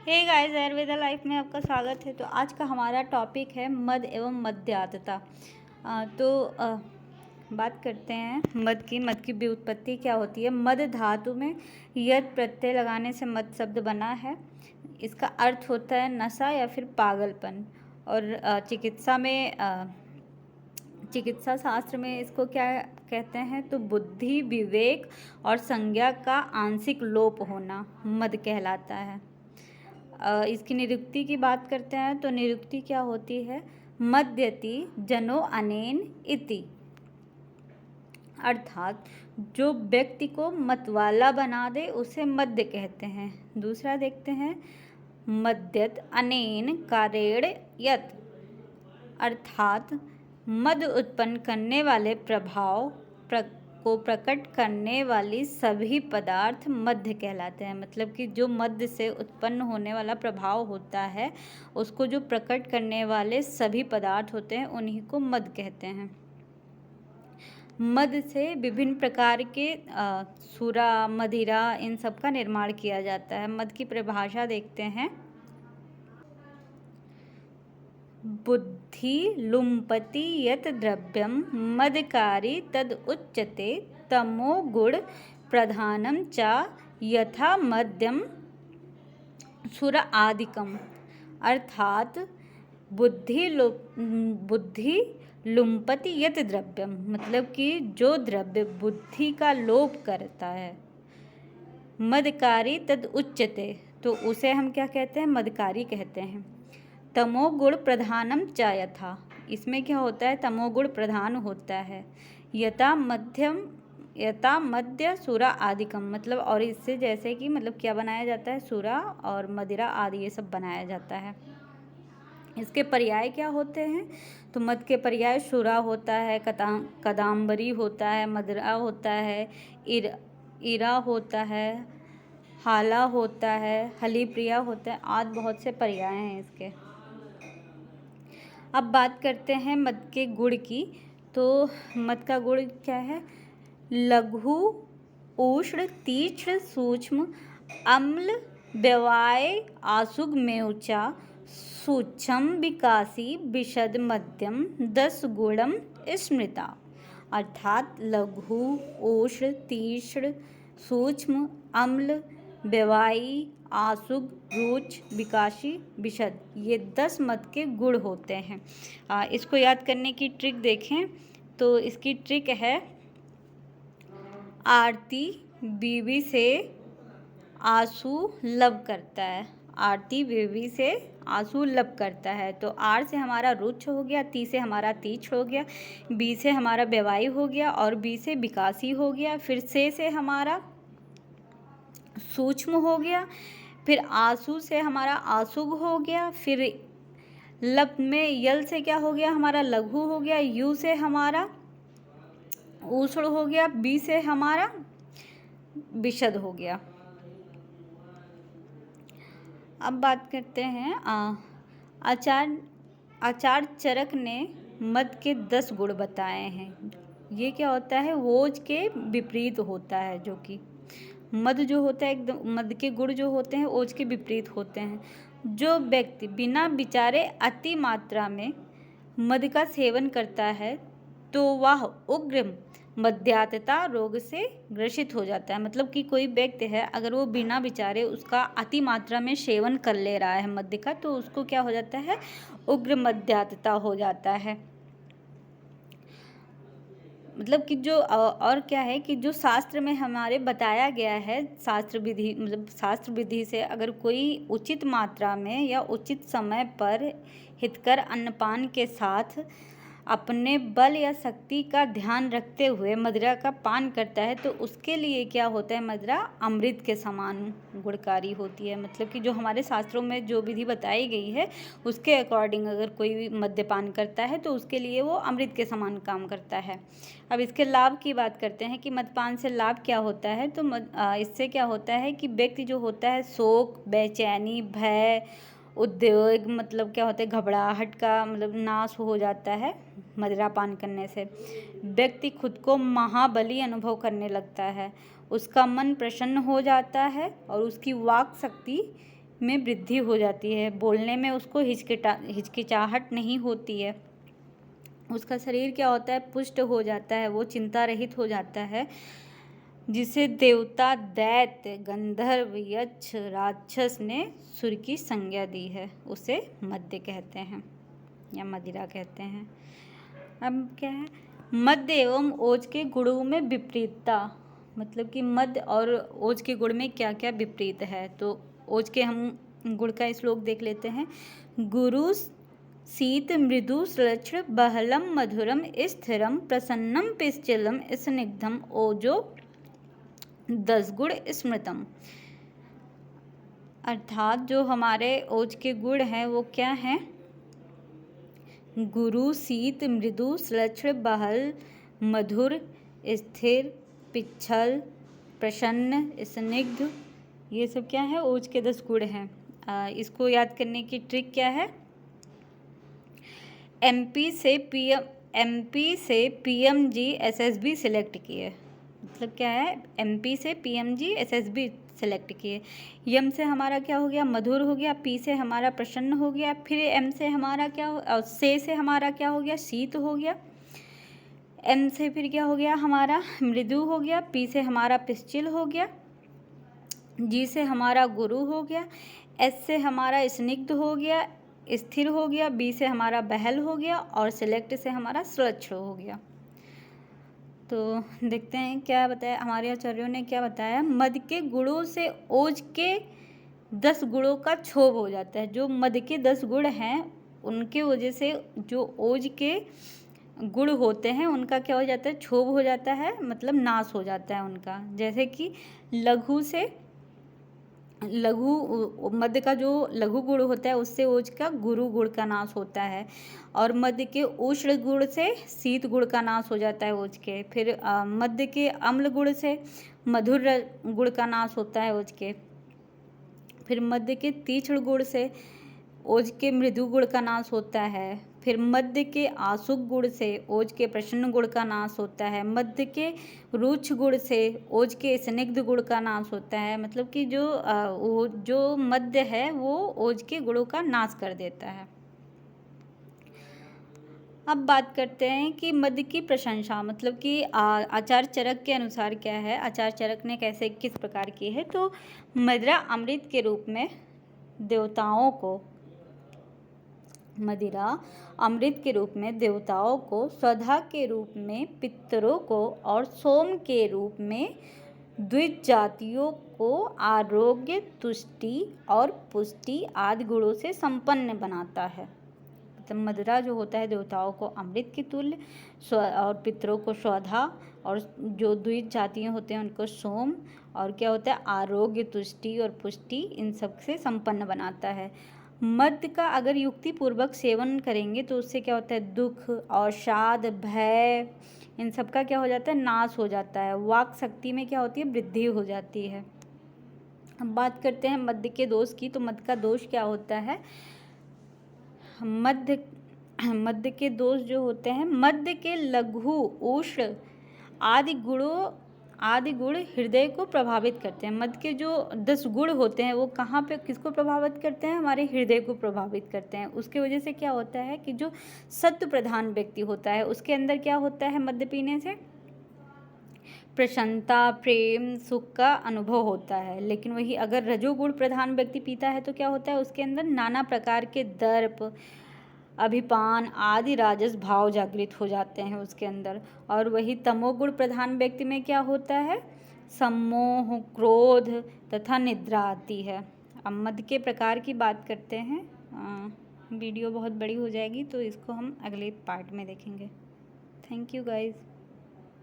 Hey guys, Ayurveda life में आपका स्वागत है। तो आज का हमारा टॉपिक है मद एवं मद्यातता। बात करते हैं मद की व्युत्पत्ति क्या होती है। मद धातु में यद प्रत्यय लगाने से मद शब्द बना है। इसका अर्थ होता है नशा या फिर पागलपन। और चिकित्सा शास्त्र में इसको क्या कहते हैं, तो बुद्धि, विवेक और संज्ञा का आंशिक लोप होना मद कहलाता है। इसकी निरुक्ति की बात करते हैं तो निरुक्ति क्या होती है, मद्यति जनो अनेन इति, अर्थात जो व्यक्ति को मतवाला बना दे उसे मद्य कहते हैं। दूसरा देखते हैं, मद्यत अनेन कारेण यत, अर्थात मद उत्पन्न करने वाले प्रभाव को प्रकट करने वाली सभी पदार्थ मद्य कहलाते हैं। मतलब कि जो मद्य से उत्पन्न होने वाला प्रभाव होता है उसको जो प्रकट करने वाले सभी पदार्थ होते हैं उन्हीं को मद कहते हैं। मद से विभिन्न प्रकार के सुरा, मदिरा, इन सब का निर्माण किया जाता है। मद की परिभाषा देखते हैं, बुद्धि लुम्पति यत द्रव्यम मदकारी तद उच्यते तमो गुण प्रधानम च यथा मद्यम सुर आदिकम, अर्थात बुद्धि लुम्पति यत द्रव्यम, मतलब कि जो द्रव्य बुद्धि का लोप करता है, मदकारी तद उच्यते, तो उसे हम क्या कहते हैं, मदकारी कहते हैं। तमोगुण प्रधानम च यथा, इसमें क्या होता है, तमोगुण प्रधान होता है। यथा मद्य सुरा आदिकम, मतलब और इससे जैसे कि मतलब क्या बनाया जाता है, सुरा और मदिरा आदि ये सब बनाया जाता है। इसके पर्याय क्या होते हैं, तो मद के पर्याय सुरा होता है, कदाम्बरी होता है, मदिरा होता है, इरा होता है, हाला होता है, हलिप्रिया होता है, आदि बहुत से पर्याय हैं इसके। अब बात करते हैं मद के गुण की। तो मद का गुण क्या है, लघु, उष्ण, तीक्ष्ण, सूक्ष्म, अम्ल, व्यवाय, आसुग, मेउचा, सूक्ष्म, विकासी, विशद, मध्यम, 10 गुणम स्मृता, अर्थात लघु, उष्ण, तीक्ष्ण, सूक्ष्म, अम्ल, व्यवायी, आसुग, रुच, विकासी, विशद, ये 10 मद के गुण होते हैं। इसको याद करने की ट्रिक देखें तो इसकी ट्रिक है, आरती बीवी से आंसू लब करता है। आरती बीवी से आंसू लब करता है, तो आर से हमारा रुच हो गया, ती से हमारा तीक्ष्ण हो गया, बी से हमारा व्यवायी हो गया और बी से विकासी हो गया, फिर से हमारा सूक्ष्म हो गया, फिर आंसू से हमारा आसुग हो गया, फिर लब में यल से क्या हो गया, हमारा लघु हो गया, यू से हमारा ऊष्ण हो गया, बी से हमारा विशद हो गया। अब बात करते हैं, आचार्य चरक ने मद के 10 गुण बताए हैं। ये क्या होता है, ओज के विपरीत होता है, जो कि मद जो होता है एकदम, मद के गुण जो होते हैं ओज के विपरीत होते हैं। जो व्यक्ति बिना विचारे अति मात्रा में मद का सेवन करता है तो वह उग्र मद्यातता रोग से ग्रसित हो जाता है। मतलब कि कोई व्यक्ति है, अगर वो बिना विचारे उसका अति मात्रा में सेवन कर ले रहा है मद्य का, तो उसको क्या हो जाता है, उग्र मद्यातता हो जाता है। मतलब कि जो और क्या है कि जो शास्त्र में हमारे बताया गया है, शास्त्र विधि, मतलब शास्त्र विधि से अगर कोई उचित मात्रा में या उचित समय पर हितकर अन्नपान के साथ अपने बल या शक्ति का ध्यान रखते हुए मदिरा का पान करता है तो उसके लिए क्या होता है, मदिरा अमृत के समान गुणकारी होती है। मतलब कि जो हमारे शास्त्रों में जो विधि बताई गई है उसके अकॉर्डिंग अगर कोई मद्यपान करता है तो उसके लिए वो अमृत के समान काम करता है। अब इसके लाभ की बात करते हैं कि मद्यपान से लाभ क्या होता है। तो इससे क्या होता है कि व्यक्ति जो होता है शोक, बेचैनी, भय, उद्वेग, मतलब क्या होता है, घबराहट का मतलब नाश हो जाता है मदिरा पान करने से। व्यक्ति खुद को महाबली अनुभव करने लगता है, उसका मन प्रसन्न हो जाता है और उसकी वाक शक्ति में वृद्धि हो जाती है, बोलने में उसको हिचकिचाहट नहीं होती है, उसका शरीर क्या होता है, पुष्ट हो जाता है, वो चिंता रहित हो जाता है, जिसे देवता, दैत्य, गंधर्व, यक्ष, राक्षस ने सुर की संज्ञा दी है, उसे मद्य कहते हैं या मदिरा कहते हैं। अब क्या है, मद्य एवं ओज के गुणों में विपरीतता, मतलब कि मद्य और ओज के गुण में क्या क्या विपरीत है। तो ओज के हम गुण का श्लोक देख लेते हैं। गुरु शीत मृदु श्लक्ष बहलम मधुरम स्थिरम प्रसन्नम पिश्चिलम स्निग्धम ओजो 10 गुण स्मृतम। अर्थात जो हमारे ओज के गुण हैं वो क्या हैं, गुरु शीत मृदु श्लक्ष बहल मधुर स्थिर पिच्छल प्रसन्न स्निग्ध, ये सब क्या है, ओज के 10 गुण हैं। इसको याद करने की ट्रिक क्या है, एमपी से पीएमजी एसएसबी सिलेक्ट किए, मतलब क्या है, एमपी से पीएमजी एसएसबी सेलेक्ट किए। यम से हमारा क्या हो गया, मधुर हो गया, पी से हमारा प्रसन्न हो गया, फिर एम से हमारा क्या हो, से हमारा क्या हो गया, शीत हो गया, एम से फिर क्या हो गया हमारा, मृदु हो गया, पी से हमारा पिश्चिल हो गया, जी से हमारा गुरु हो गया, एस से हमारा स्निग्ध हो गया, स्थिर हो गया, बी से हमारा बहल हो गया और सिलेक्ट से हमारा श्लक्ष हो गया। तो देखते हैं क्या बताया हमारे आचार्यों ने, क्या बताया, मद के गुणों से ओज के 10 गुणों का क्षोभ हो जाता है। जो मद के 10 गुण हैं उनके वजह से जो ओज के गुण होते हैं उनका क्या हो जाता है, क्षोभ हो जाता है, मतलब नाश हो जाता है उनका। जैसे कि लघु से मध्य का जो लघु गुण होता है उससे ओज का गुरु गुण का नाश होता है, और मध्य के उष्ण गुण से शीत गुण का नाश हो जाता है ओज के। फिर मध्य के अम्ल गुण से मधुर गुण का नाश होता है ओज के। फिर मध्य के तीक्ष्ण गुण से ओज के मृदु गुण का नाश होता है। फिर मध्य के आशुक गुण से ओज के प्रसन्न गुण का नाश होता है। मध्य के रुक्ष गुण से ओज के स्निग्ध गुण का नाश होता है। मतलब कि जो मध्य है वो ओज के गुणों का नाश कर देता है। अब बात करते हैं कि मध्य की प्रशंसा, मतलब कि आचार्य चरक के अनुसार क्या है, आचार्य चरक ने कैसे किस प्रकार की है। तो मदिरा अमृत के रूप में देवताओं को, मदिरा अमृत के रूप में देवताओं को, स्वधा के रूप में पितरों को और सोम के रूप में द्विज जातियों को आरोग्य, तुष्टि और पुष्टि आदि गुणों से संपन्न बनाता है। मतलब मदिरा जो होता है देवताओं को अमृत के तुल्य, और पितरों को स्वधा, और जो द्विज जातियाँ होते हैं उनको सोम, और क्या होता है, आरोग्य, तुष्टि और पुष्टि, इन सब से संपन्न बनाता है। मद्य का अगर युक्ति पूर्वक सेवन करेंगे तो उससे क्या होता है, दुख, अवसाद, भय, इन सब का क्या हो जाता है, नाश हो जाता है। वाक शक्ति में क्या होती है, वृद्धि हो जाती है। अब बात करते हैं मद्य के दोष की। तो मद्य का दोष क्या होता है, मद्य के दोष जो होते हैं, मद्य के लघु, उष्ण आदि गुण हृदय को प्रभावित करते हैं। मद्य के जो 10 गुण होते हैं वो कहाँ पे किसको प्रभावित करते हैं, हमारे हृदय को प्रभावित करते हैं। उसके वजह से क्या होता है कि जो सत्व प्रधान व्यक्ति होता है उसके अंदर क्या होता है, मद्य पीने से प्रसन्नता, प्रेम, सुख का अनुभव होता है। लेकिन वही अगर रजोगुण प्रधान व्यक्ति पीता है तो क्या होता है, उसके अंदर नाना प्रकार के दर्प, अभिपान आदि राजस भाव जागृत हो जाते हैं उसके अंदर। और वही तमोगुण प्रधान व्यक्ति में क्या होता है, सम्मोह, क्रोध तथा निद्रा आती है। अब मद्य के प्रकार की बात करते हैं। वीडियो बहुत बड़ी हो जाएगी तो इसको हम अगले पार्ट में देखेंगे। Thank you guys.